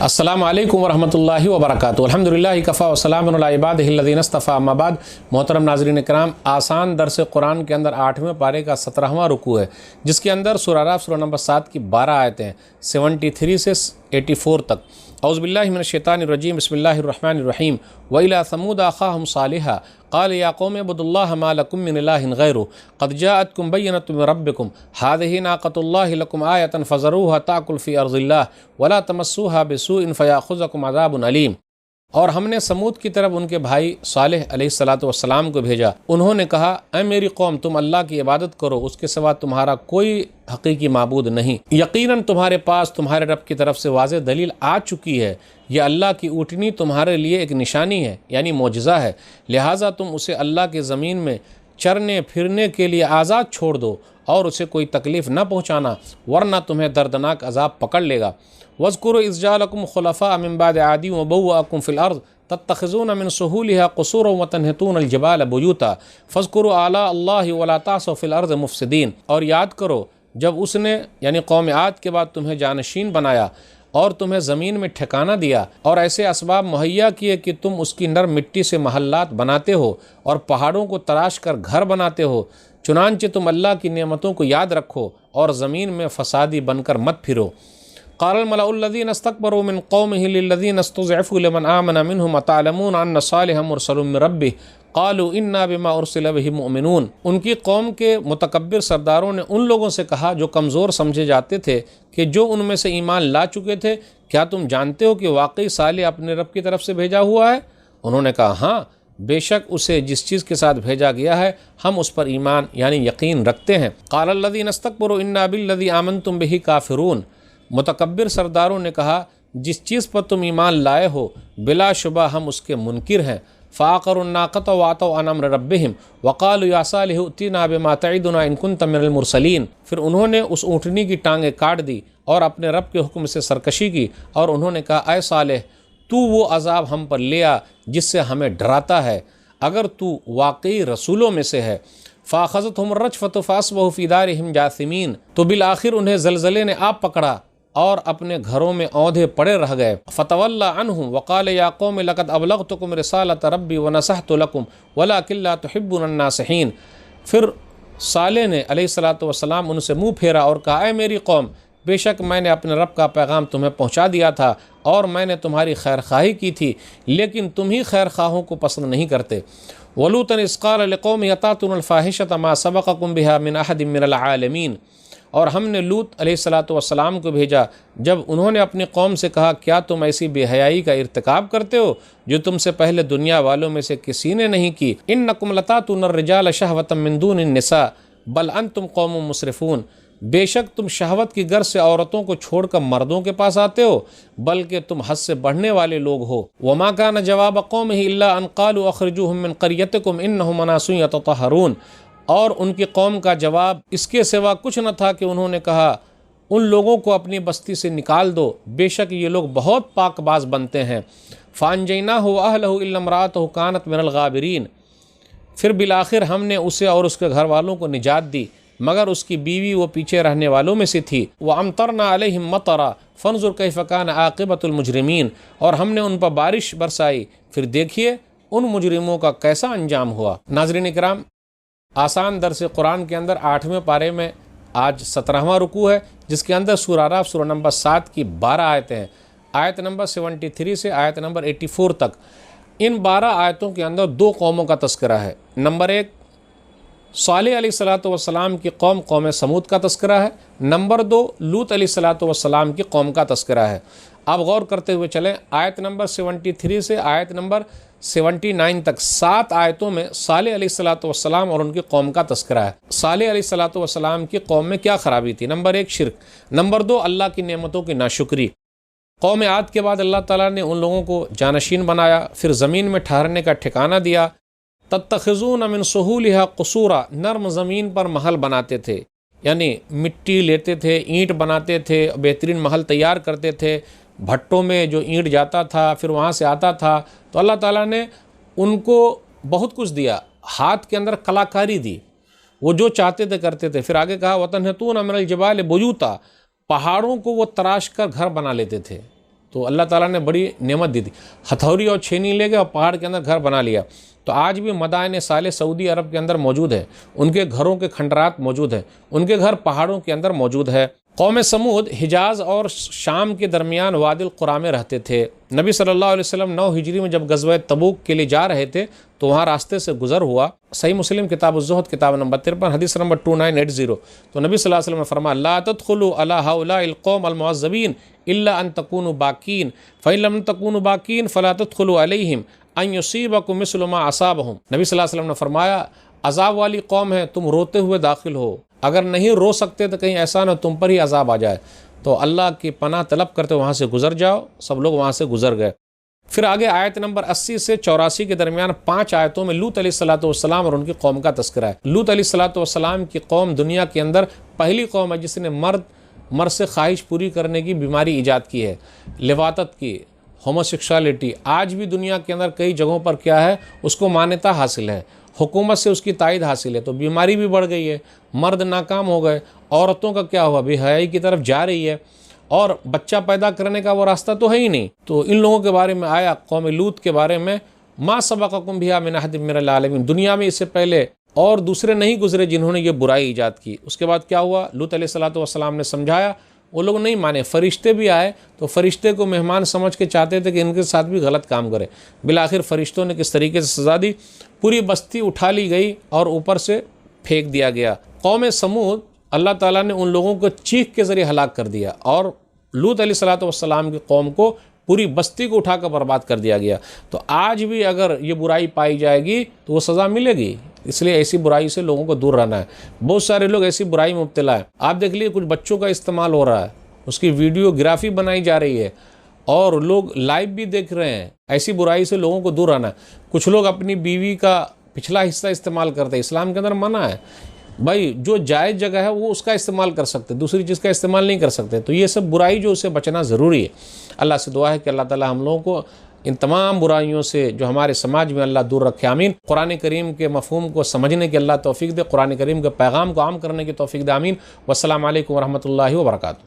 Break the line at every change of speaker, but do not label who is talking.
अस्सलामु अलैकुम वरहमतुल्लाहि वबरकातुहू। अल्हम्दुलिल्लाहि कफ़ा वस्सलामुन अला इबादिहिल्लज़ीना इस्तफ़ा, अम्मा बाद। मोहतरम नाज़रीन इकराम, आसान दर्स कुरान के अंदर 8वें पारे का 17वां रुकू है, जिसके अंदर सूरह अराफ़ सूरह नंबर 7 की 12 आयतें हैं, 73 से 84 तक। औज़ु बिल्लाहि मिनश शैतानिर रजीम, बिस्मिल्लाहिर रहमानिर रहीम। व इला समूद अख़ाहुम सालिहा क़ाल या क़ौम इब्दुल्लाह मा लकुम मिन इलाहिन ग़ैरुहु क़द जाअतकुम बय्यनतुम मिन रब्बिकुम हाज़िही नाक़तुल्लाहि लकुम आयतन फ़ज़रूहा ताकुल फ़ी अर्ज़िल्लाह वला तमस्सूहा बिसूइन फ़याख़ुज़कुम अज़ाबुन अलीम। और हमने समूद की तरफ उनके भाई सालेह अलैहिस्सलातु वस्सलाम को भेजा। उन्होंने कहा, ऐ मेरी कौम, तुम अल्लाह की इबादत करो, उसके सिवा तुम्हारा कोई हकीकी माबूद नहीं। यकीनन तुम्हारे पास तुम्हारे रब की तरफ से वाज़ेह दलील आ चुकी है। यह अल्लाह की ऊँटनी तुम्हारे लिए एक निशानी है, यानी मोजज़ा है। लिहाजा तुम उसे अल्लाह की ज़मीन में चरने फिरने के लिए आज़ाद छोड़ दो और उसे कोई तकलीफ़ न पहुँचाना, वरना तुम्हें दर्दनाक अज़ाब पकड़ लेगा। वज़्कुरू इज़ जअलकुम खुलफ़ाअ मिन बअदि आदिन व बव्वअकुम फ़िल अर्ज़ तत्तख़िज़ून मिन सुहूलिहा क़ुसूरन व तनहितून अल-जिबाल बुयूता फ़ज़्कुरू आला अल्लाहि व ला तासौ फ़िल अर्ज़ मुफ़्सिदीन। और याद करो जब उसने यानी कौम आद के बाद तुम्हें जानशीन बनाया और तुम्हें ज़मीन में ठिकाना दिया और ऐसे असबाब मुहैया किए कि तुम उसकी नरम मिट्टी से महल्लात बनाते हो और पहाड़ों को तराश कर घर बनाते हो। चुनांचे तुम अल्लाह की नेमतों को याद रखो और ज़मीन में फ़सादी बनकर मत फिरो। क़ालल मलउल्लज़ीना इस्तकबरू मिन क़ौमिही लिल्लज़ीना इस्तुज़इफ़ू लिमन आमन मिनहुम अतअलमूना अन्ना सालिहन मुरसलुम मिन रब्बिह क़ालू इन्ना बिमा उरसिला बिही मुअमिनून। उनकी कौम के मुतकब्बिर सरदारों ने उन लोगों से कहा जो कमज़ोर समझे जाते थे कि जो उनमें से ईमान ला चुके थे, क्या तुम जानते हो कि वाकई सालेह अपने रब की तरफ से भेजा हुआ है? उन्होंने कहा, हाँ, बेशक उसे जिस चीज़ के साथ भेजा गया है हम उस पर ईमान यानी यकीन रखते हैं। क़ालल लज़ीना इस्तकबरू इन्ना बिल्लज़ी आमनतुम बिही काफ़िरून। मुतकब्बिर सरदारों ने कहा, जिस चीज़ पर तुम ईमान लाए हो बिलाशुबा हम उसके मुनकिर हैं। फ़ाक़रुन्नाक़त व अतौ अन अम्र रब्बिहिम वक़ालू या सालिह अतीना बिमा तइदुना इन कुन्त मिनल मुरसलीन। फिर उन्होंने उस ऊँटनी की टांगें काट दी और अपने रब के हुक्म से सरकशी की और उन्होंने कहा, ऐ सालेह, तू वो अज़ाब हम पर ले आ जिससे हमें डराता है, अगर तू वाकई रसूलों में से है। फ़ाख़ज़तहुम रजफ़तु फ़अस्बहू फ़ी दारिहिम जासिमीन। तो बिल आखिर उन्हें ज़लज़ले ने आप पकड़ा और अपने घरों में औंधे पड़े रह गए। फ़तवल्ला अन्हुम वक़ाल या क़ौम लक़द अबलग़तुकुम रिसालत रब्बी व नसहतु लकुम वलाकिन ला तुहिब्बुन नासिहीन। फिर सालेह ने अलैहिस्सलातु वस्सलाम उनसे मुँह फेरा और कहा, ऐ मेरी कौम, बेशक मैंने अपने रब का पैगाम तुम्हें पहुँचा दिया था और मैंने तुम्हारी खैर खाही की थी, लेकिन तुम ही खैर खाहों को पसंद नहीं करते। वलूतन इज़ क़ाल लिक़ौमिही अतातूनल फ़ाहिशत मा सबक़कुम बिहा मिन अहदिन मिनल आलमीन। और हमने लूत अलैहिस्सलातु वस्सलाम को भेजा जब उन्होंने अपनी कौम से कहा, क्या तुम ऐसी बेहयाई का इर्तिकाब करते हो जो तुमसे पहले दुनिया वालों में से किसी ने नहीं की। इन्नकुम लतातूनर रिजाल शहवतम मिन दूनिन निसा बल अंतुम कौमुम मुसरिफून। बेशक तुम शहवत की गर्ज से औरतों को छोड़कर मर्दों के पास आते हो, बल्कि तुम हद से बढ़ने वाले लोग हो। वमा कान जवाब कौमिही इल्ला अन क़ालू अख़रिजूहुम मिन क़रयतिकुम इन्नहुम उनासुन यततहरून। और उनकी कौम का जवाब इसके सिवा कुछ न था कि उन्होंने कहा, उन लोगों को अपनी बस्ती से निकाल दो, बेशक ये लोग बहुत पाकबाज बनते हैं। फ़अनजयनाहु व अहलहु इल्ला इम्राअतहु कानत मिनल गाबिरीन। फिर बिलाखिर हमने उसे और उसके घर वालों को निजात दी, मगर उसकी बीवी वो पीछे रहने वालों में से थी। व अमतरना अलैहिम मतरा फ़न्ज़ुर कैफ़ कान आक़िबतुल मुजरिमीन। और हमने उन पर बारिश बरसाई, फिर देखिए उन मुजरिमों का कैसा अंजाम हुआ। नाज़रीन इकराम, आसान दर्स कुरान के अंदर 8वें पारे में आज 17वां रुकू है, जिसके अंदर सूरह अराफ़ सूरह नंबर 7 की 12 आयतें हैं, आयत नंबर 73 से आयत नंबर 84 तक। इन 12 आयतों के अंदर 2 कौमों का तस्करा है। नंबर 1 सालेह अलैहिस्सलातु वस्सलाम की कौम कौम समूद का तस्करा है। नंबर 2 लूत अलैहिस्सलातु वस्सलाम की कौम का तस्करा है। अब गौर करते हुए चलें, आयत नंबर 73 से आयत नंबर 79 तक 7 आयतों में सालेह अलैहिस्सलातु वस्सलाम और उनकी कौम का तस्करा है। सालेह अलैहिस्सलातु वस्सलाम की कौम में क्या ख़राबी थी? नंबर 1 शिर्क, नंबर 2 अल्लाह की नेमतों की नाशुक्री। कौम आद के बाद अल्लाह ताला ने उन लोगों को जानशीन बनाया, फिर ज़मीन में ठहरने का ठिकाना दिया। तत्तख़िज़ून मिन सुहूलिहा क़ुसूरा, नर्म ज़मीन पर महल बनाते थे, यानी मिट्टी लेते थे, ईंट बनाते थे, बेहतरीन महल तैयार करते थे। भट्टों में जो ईंट जाता था फिर वहाँ से आता था, तो अल्लाह ताला ने उनको बहुत कुछ दिया, हाथ के अंदर कलाकारी दी, वो जो चाहते थे करते थे। फिर आगे कहा, वतनहितून मिनल जिबाल बुयूता, पहाड़ों को वो तराश कर घर बना लेते थे। تو اللہ تعالیٰ نے بڑی نعمت دی تھی. ہتھوڑی اور چھینی لے گئے اور پہاڑ کے اندر گھر بنا لیا. تو آج بھی مدائن صالح سعودی عرب کے اندر موجود ہے. ان کے گھروں کے کھنڈرات موجود ہیں. ان کے گھر پہاڑوں کے اندر موجود ہے. قوم سمود حجاز اور شام کے درمیان وادی القریٰ میں رہتے تھے. نبی صلی اللہ علیہ وسلم 9 ہجری میں جب غزوہ تبوک کے لیے جا رہے تھے تو وہاں راستے سے گزر ہوا. صحیح مسلم کتاب الزہد کتاب نمبر 53 حدیث نمبر 2980. تو نبی صلی اللہ علیہ وسلم نے فرمایا لا تدخلوا علی هؤلاء القوم المعذبین الا ان تکونوا باکین فإن لم تکونوا باکین فلا تدخلوا علیہم ان یصیبکم مثل ما اصابہم. نبی صلی اللہ علیہ وسلم نے فرمایا عذاب والی قوم ہے، تم روتے ہوئے داخل ہو، اگر نہیں رو سکتے تو کہیں ایسا نہ تم پر ہی عذاب آ جائے. تو اللہ کی پناہ طلب کرتے وہاں سے گزر جاؤ. سب لوگ وہاں سے گزر گئے. پھر آگے آیت نمبر 80 سے 84 کے درمیان 5 آیتوں میں لوط علیہ السلام اور ان کی قوم کا تذکرہ ہے. لوط علیہ السلام کی قوم دنیا کے اندر پہلی قوم ہے جس نے مرد سے خواہش پوری کرنے کی بیماری ایجاد کی ہے، لواطت کی، ہوموسیکشوالٹی. آج بھی دنیا کے اندر کئی جگہوں پر کیا ہے، اس کو مانیتا حاصل ہے، حکومت سے اس کی تائید حاصل ہے. تو بیماری بھی بڑھ گئی ہے، مرد ناکام ہو گئے، عورتوں کا کیا ہوا، بے حیائی کی طرف جا رہی ہے، اور بچہ پیدا کرنے کا وہ راستہ تو ہے ہی نہیں. تو ان لوگوں کے بارے میں آیا قوم لوط کے بارے میں ما سبقکم بہا من احد من العالمین. دنیا میں اس سے پہلے اور دوسرے نہیں گزرے جنہوں نے یہ برائی ایجاد کی. اس کے بعد کیا ہوا، لوط علیہ السلام نے سمجھایا، وہ لوگ نہیں مانے. فرشتے بھی آئے تو فرشتے کو مہمان سمجھ کے چاہتے تھے کہ ان کے ساتھ بھی غلط کام کرے. بالآخر فرشتوں نے کس طریقے سے سزا دی، پوری بستی اٹھا لی گئی اور اوپر سے پھینک دیا گیا. قوم سمود اللہ تعالیٰ نے ان لوگوں کو چیخ کے ذریعے ہلاک کر دیا، اور لوط علیہ السلام کی قوم کو پوری بستی کو اٹھا کر برباد کر دیا گیا. تو آج بھی اگر یہ برائی پائی جائے گی تو وہ سزا ملے گی. اس لیے ایسی برائی سے لوگوں کو دور رہنا ہے. بہت سارے لوگ ایسی برائی میں مبتلا ہیں. آپ دیکھ لیے کچھ بچوں کا استعمال ہو رہا ہے، اس کی ویڈیوگرافی بنائی جا رہی ہے اور لوگ لائیو بھی دیکھ رہے ہیں. ایسی برائی سے لوگوں کو دور رہنا ہے. کچھ لوگ اپنی بیوی کا پچھلا حصہ استعمال کرتے ہیں. اسلام کے اندر منع ہے بھائی، جو جائز جگہ ہے وہ اس کا استعمال کر سکتے، دوسری چیز کا استعمال نہیں کر سکتے. تو یہ سب برائی جو اسے بچنا ضروری ہے. اللہ سے دعا ہے کہ اللہ تعالی ہم لوگوں کو ان تمام برائیوں سے جو ہمارے سماج میں اللہ دور رکھے. آمین. قرآن کریم کے مفہوم کو سمجھنے کی اللہ توفیق دے، قرآن کریم کے پیغام کو عام کرنے کی توفیق دے. آمین. والسلام علیکم ورحمۃ اللہ وبرکاتہ.